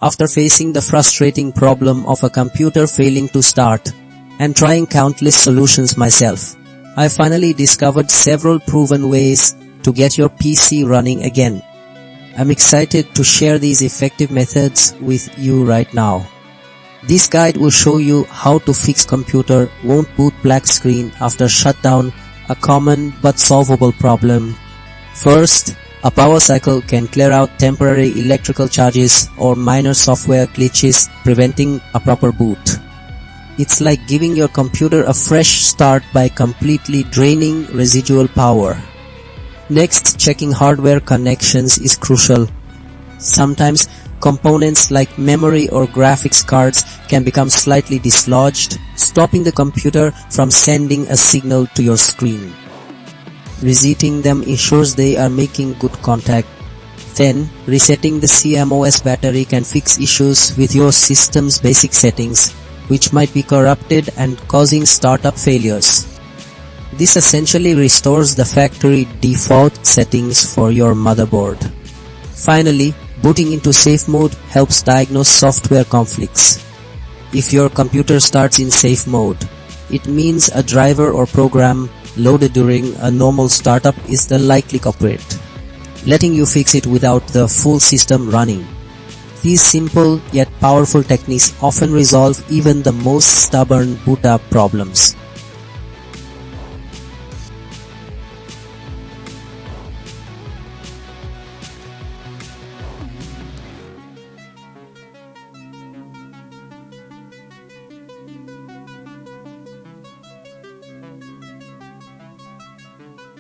After facing the frustrating problem of a computer failing to start and trying countless solutions myself, I finally discovered several proven ways to get your PC running again. I'm excited to share these effective methods with you right now. This guide will show you how to fix computer won't boot black screen after shutdown, a common but solvable problem. First, a power cycle can clear out temporary electrical charges or minor software glitches, preventing a proper boot. It's like giving your computer a fresh start by completely draining residual power. Next, checking hardware connections is crucial. Sometimes components like memory or graphics cards can become slightly dislodged, stopping the computer from sending a signal to your screen. Resetting them ensures they are making good contact. Then, resetting the CMOS battery can fix issues with your system's basic settings, which might be corrupted and causing startup failures. This essentially restores the factory default settings for your motherboard. Finally, booting into safe mode helps diagnose software conflicts. If your computer starts in safe mode, it means a driver or program loaded during a normal startup is the likely culprit, letting you fix it without the full system running. These simple yet powerful techniques often resolve even the most stubborn boot up problems.